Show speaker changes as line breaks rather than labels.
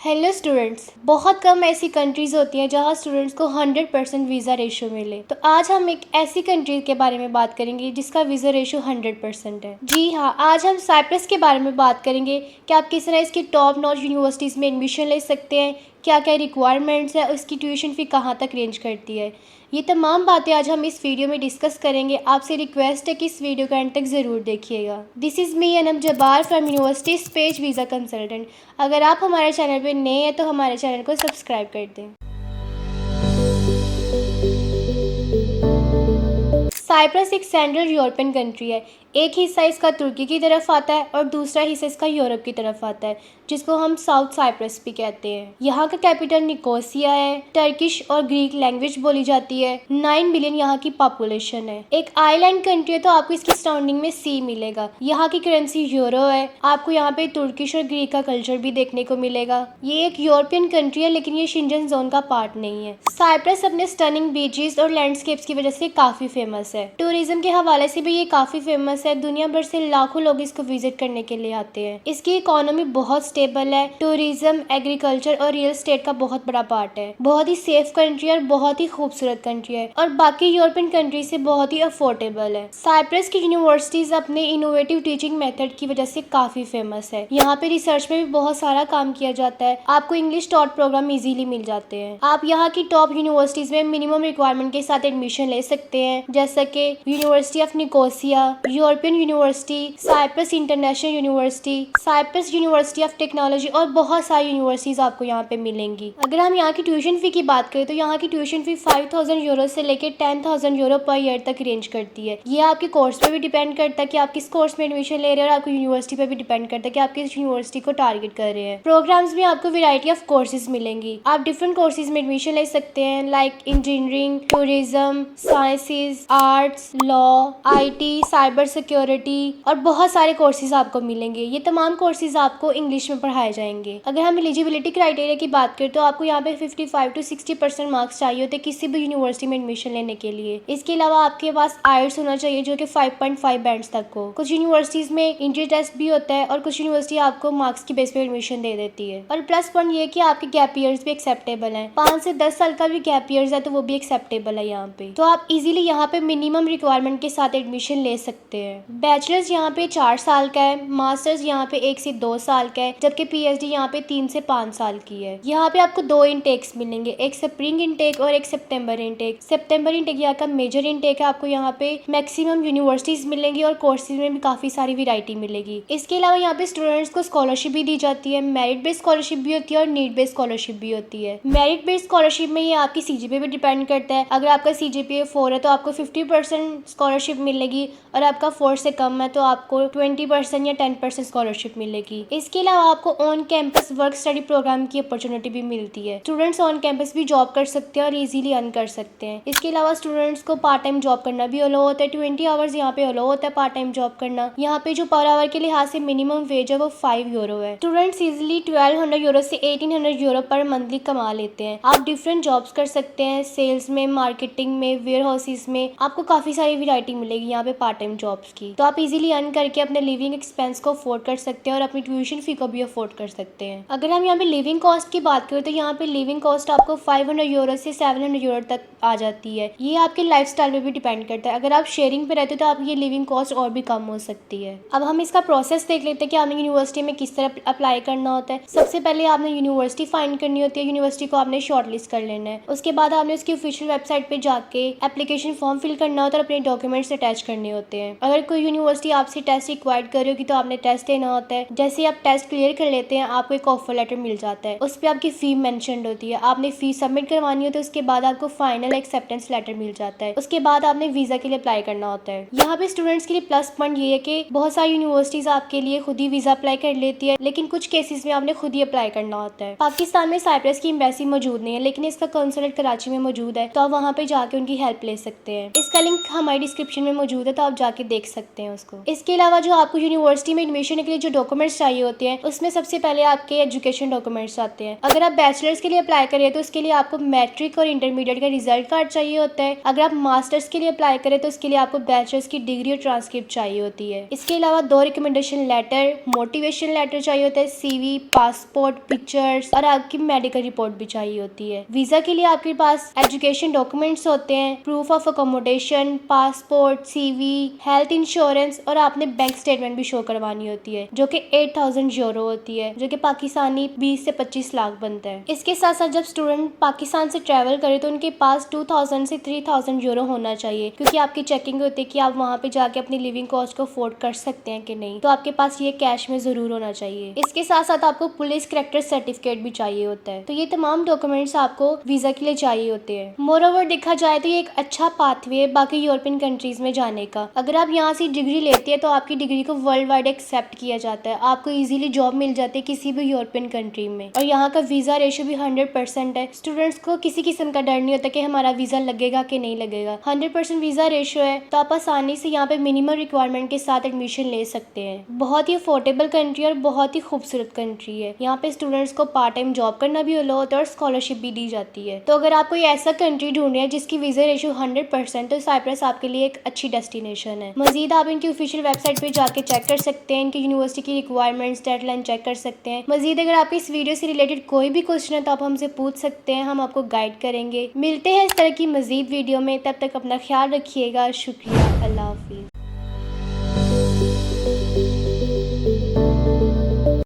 Hello students, बहुत कम ऐसी countries होती हैं जहां स्टूडेंट्स को 100% वीज़ा रेशो मिले। तो आज हम एक ऐसी कंट्री के बारे में बात करेंगे जिसका वीज़ा रेशो 100% है। जी हाँ, आज हम साइप्रस के बारे में बात करेंगे कि आप किस तरह इसकी टॉप नॉच यूनिवर्सिटीज़ में एडमिशन ले सकते हैं, क्या क्या रिक्वायरमेंट्स है, उसकी ट्यूशन फ़ी कहाँ तक रेंज करती है। ये तमाम बातें आज हम इस वीडियो में डिस्कस करेंगे। आपसे रिक्वेस्ट है कि इस वीडियो का एंड तक ज़रूर देखिएगा। This is me Anam Jabbar from university page visa consultant. अगर आप हमारे चैनल पर नए हैं तो हमारे चैनल को सब्सक्राइब कर दें। साइप्रस एक सेंट्रल यूरोपियन कंट्री है। एक हिस्सा इसका तुर्की की तरफ आता है और दूसरा हिस्सा इसका यूरोप की तरफ आता है, जिसको हम साउथ साइप्रस भी कहते हैं। यहाँ का कैपिटल निकोसिया है। टर्किश और ग्रीक लैंग्वेज बोली जाती है। 9 बिलियन यहाँ की पॉपुलेशन है। एक आइलैंड कंट्री है तो आपको इसकी सराउंडिंग में सी मिलेगा। यहाँ की करेंसी यूरो है। आपको यहाँ पे तुर्किश और ग्रीक का कल्चर भी देखने को मिलेगा। ये एक यूरोपियन कंट्री है लेकिन ये शेंजन जोन का पार्ट नहीं है। साइप्रस अपने स्टनिंग बीचेस और लैंडस्केप्स की वजह से काफी फेमस है। टूरिज्म के हवाले से भी ये काफी फेमस है। दुनिया भर से लाखों लोग इसको विजिट करने के लिए आते हैं। इसकी इकोनॉमी बहुत स्टेबल है। टूरिज्म, एग्रीकल्चर और रियल एस्टेट का बहुत बड़ा पार्ट है। बहुत ही सेफ कंट्री है और बहुत ही खूबसूरत कंट्री है और बाकी यूरोपियन कंट्री से बहुत ही अफोर्डेबल है। साइप्रस की यूनिवर्सिटीज अपने इनोवेटिव टीचिंग मेथड की वजह से काफी फेमस है। यहाँ पे रिसर्च में भी बहुत सारा काम किया जाता है। आपको इंग्लिश टॉट प्रोग्राम इजीली मिल जाते हैं। आप यहाँ की टॉप यूनिवर्सिटीज में मिनिमम रिक्वायरमेंट के साथ एडमिशन ले सकते हैं, जैसा कि university of Nicosia, European university, Cyprus international university, Cyprus university of technology और बहुत सारी यूनिवर्सिटीज आपको यहाँ पे मिलेंगी। अगर हम यहाँ की ट्यूशन फी की बात करें तो यहाँ की ट्यूशन फी 5000 यूरो से लेकर 10,000 यूरो पर ईयर तक रेंज करती है। ये आपके कोर्स पे भी डिपेंड करता है कि आप किस कोर्स में एडमिशन ले रहे हैं और आपको यूनिवर्सिटी पे भी डिपेंड करता है कि आप किस यूनिवर्सिटी को टारगेट कर रहे हैं। प्रोग्राम्स में आपको वैरायटी ऑफ कोर्सेज मिलेंगी। आप डिफरेंट कोर्सेज में एडमिशन ले सकते हैं, like engineering, tourism, sciences, arts, law, IT, cyber security और बहुत सारे कोर्सेज आपको मिलेंगे। ये तमाम कोर्सेज आपको इंग्लिश में पढ़ाए जाएंगे। अगर हम एलिजिबिलिटी क्राइटेरिया की बात करें तो आपको यहाँ पे 55 to 60% मार्क्स चाहिए होते हैं किसी भी यूनिवर्सिटी में एडमिशन लेने के लिए। इसके अलावा आपके पास IELTS होना चाहिए जो कि 5.5 बैंड्स तक हो। कुछ यूनिवर्सिटीज में एंट्री टेस्ट भी होता है और कुछ यूनिवर्सिटी आपको मार्क्स की बेस पे एडमिशन दे देती है। और प्लस पॉइंट ये कि आपके गैप ईयर्स भी एक्सेप्टेबल है। 5 से 10 साल का भी गैप ईयर्स है तो वो भी एक्सेप्टेबल है यहाँ पे। तो आप इजीली यहाँ पे मिनिमम रिक्वायरमेंट के साथ एडमिशन ले सकते हैं। बैचलर्स यहाँ पे 4 साल का है, मास्टर्स यहाँ पे 1 से 2 साल का है, जबकि PhD यहाँ पे 3 से 5 साल की है। यहाँ पे आपको 2 इनटेक्स मिलेंगे, एक स्प्रिंग इनटेक और एक सितंबर इनटेक। सितंबर इनटेक यहाँ का मेजर इनटेक है। आपको यहाँ पे मैक्सिमम यूनिवर्सिटीज मिलेंगी और कोर्सेज में भी काफी सारी वैरायटी मिलेगी। इसके अलावा यहाँ पे स्टूडेंट्स को स्कॉलरशिप भी दी जाती है। मेरिट बेस्ड स्कॉलरशिप भी होती है और नीड बेस्ड स्कॉलरशिप भी होती है। मेरिट बेस्ड स्कॉलरशिप में ये आपकी CGPA पे डिपेंड करता है। अगर आपका CGPA 4 है तो आपको 50% स्कॉलरशिप मिलेगी और आपका 4 से कम है तो आपको 20% या 10% स्कॉलरशिप मिलेगी। इसके अलावा आपको on campus work study program की अपॉर्चुनिटी भी मिलती है। स्टूडेंट्स ऑन कैंपस भी जॉब कर सकते हैं और इजीली अर्न कर सकते हैं। इसके अलावा स्टूडेंट्स को पार्ट टाइम जॉब करना भी अलाउ होता है। 20 आवर्स यहाँ पे अलाउ होता है पार्ट टाइम जॉब करना। यहाँ पे जो पर आवर के लिहाज से मिनिमम वेज है वो 5 यूरो है। स्टूडेंट्स इजिली 1200 यूरो से 1800 यूरो पर मंथली कमा लेते हैं। आप डिफरेंट जॉब्स कर सकते हैं, सेल्स में, मार्केटिंग में, वेयर हाउसेज में। आपको काफी सारी वैरायटी मिलेगी यहाँ पे पार्ट टाइम जॉब्स की। तो आप इजीली अर्न करके अपने लिविंग एक्सपेंस को अफोर्ड कर सकते हैं और अपनी ट्यूशन फी को भी अफोर्ड कर सकते हैं। अगर हम यहाँ पे लिविंग कॉस्ट की बात करें तो यहाँ पे लिविंग कॉस्ट आपको 500 यूरो से 700 यूरो तक आ जाती है। ये आपके लाइफस्टाइल पे भी डिपेंड करता है। अगर आप शेयरिंग पे रहते हो तो आप ये लिविंग कॉस्ट और भी कम हो सकती है। अब हम इसका प्रोसेस देख लेते हैं कि आपने यूनिवर्सिटी में किस तरह अप्लाई करना होता है। सबसे पहले आपने यूनिवर्सिटी फाइंड करनी होती है। यूनिवर्सिटी को आपने शॉर्टलिस्ट कर लेना है। उसके बाद आपने उसकी ऑफिशियल वेबसाइट पे जाके एप्लीकेशन फॉर्म फिल करना होता है और अपने डॉक्यूमेंट्स अटैच करने होते हैं। अगर कोई यूनिवर्सिटी आपसे टेस्ट रिक्वायर्ड कर रही होगी तो आपने टेस्ट देना होता है। जैसे आप टेस्ट क्लियर कर लेते हैं आपको एक ऑफर लेटर मिल जाता है। उस पर आपकी फी मेंशन्ड होती है। आपने फी सबमिट करवानी होती है। उसके बाद आपको फाइनल एक्सेप्टेंस लेटर मिल जाता है। उसके बाद आपने वीजा के लिए अप्लाई करना होता है। यहाँ पे स्टूडेंट्स के लिए प्लस पॉइंट ये है कि बहुत सारी यूनिवर्सिटीज आपके लिए खुद ही वीजा अप्लाई कर लेती है, लेकिन कुछ केसेस में आपने खुद ही अप्लाई करना होता है। पाकिस्तान में साइप्रस की एम्बेसी मौजूद नहीं है लेकिन इसका कंसुलेट कराची में मौजूद है, तो आप वहाँ पे जाके उनकी हेल्प ले सकते हैं। इसका लिंक हमारी डिस्क्रिप्शन में मौजूद है तो आप जाके देख सकते हैं उसको। इसके अलावा जो आपको यूनिवर्सिटी में एडमिशन के लिए जो डॉक्यूमेंट्स चाहिए होते हैं उसमें सबसे पहले आपके एजुकेशन डॉक्यूमेंट्स आते हैं। अगर आप बैचलर्स के लिए अप्लाई करें तो उसके लिए आपको मैट्रिक और इंटरमीडिएट का रिजल्ट कार्ड चाहिए होता है। अगर आप मास्टर्स के लिए अप्लाई करें तो उसके लिए आपको बैचलर्स की डिग्री और ट्रांसक्रिप्ट चाहिए होती है। इसके अलावा 2 रिकमेंडेशन लेटर, मोटिवेशन लेटर चाहिए होता है, CV, पासपोर्ट पिक्चर्स और आपकी मेडिकल रिपोर्ट भी चाहिए होती है। वीजा के लिए आपके पास एजुकेशन डॉक्यूमेंट्स होते हैं, proof of accommodation, passport, CV, health insurance और आपने बैंक स्टेटमेंट भी शो करवानी होती है जो कि 8,000 यूरो होती है, जो कि पाकिस्तानी 20 से 25 लाख बनता है। इसके साथ साथ जब स्टूडेंट पाकिस्तान से ट्रैवल करे तो उनके पास 2,000 से 3,000 यूरो होना चाहिए, क्योंकि आपकी चेकिंग होती है कि आप वहाँ पे जाके अपनी लिविंग कॉस्ट को अफोर्ड कर सकते हैं कि नहीं, तो आपके पास ये कैश में जरूर होना चाहिए। इसके साथ साथ आपको पुलिस कैरेक्टर सर्टिफिकेट भी चाहिए होता है। तो ये तमाम डॉक्यूमेंट्स आपको वीजा के लिए चाहिए होते हैं। मोरओवर देखा जाए तो ये एक अच्छा पाथवे है बाकी यूरोपियन कंट्रीज में जाने का। अगर आप यहाँ से डिग्री लेते हैं तो आपकी डिग्री को वर्ल्ड वाइड एक्सेप्ट किया जाता है, आपको इजीली जॉब मिल जाती है किसी भी यूरोपियन कंट्री में। और यहाँ का वीजा रेशियो भी 100% है। स्टूडेंट्स को किसी किस्म का डर नहीं होता कि हमारा वीजा लगेगा कि नहीं लगेगा। 100% वीजा रेशियो है, तो आप आसानी से यहाँ पे मिनिमम रिक्वायरमेंट के साथ एडमिशन ले सकते हैं। बहुत ही अफोर्डेबल कंट्री और बहुत ही खूबसूरत कंट्री है। यहाँ पे स्टूडेंट्स को पार्ट टाइम जॉब करना भी अलाउ होता है और स्कॉलरशिप भी दी जाती है। तो अगर आप कोई ऐसा कंट्री ढूंढ रहे हैं जिसकी वीजा रेशियो 100%, तो साइप्रस आपके लिए एक अच्छी डेस्टिनेशन है। मजीद आप इनकी ऑफिशियल वेबसाइट पे जाके चेक कर सकते हैं, इनकी यूनिवर्सिटी की रिक्वायरमेंट्स, डेडलाइन चेक कर सकते हैं। मजीद अगर आपको इस वीडियो से रिलेटेड कोई भी क्वेश्चन है तो आप हमसे पूछ सकते हैं, हम आपको गाइड करेंगे। मिलते हैं इस तरह की मजीद वीडियो में, तब तक अपना ख्याल रखिएगा। शुक्रिया, अल्लाह हाफिज़।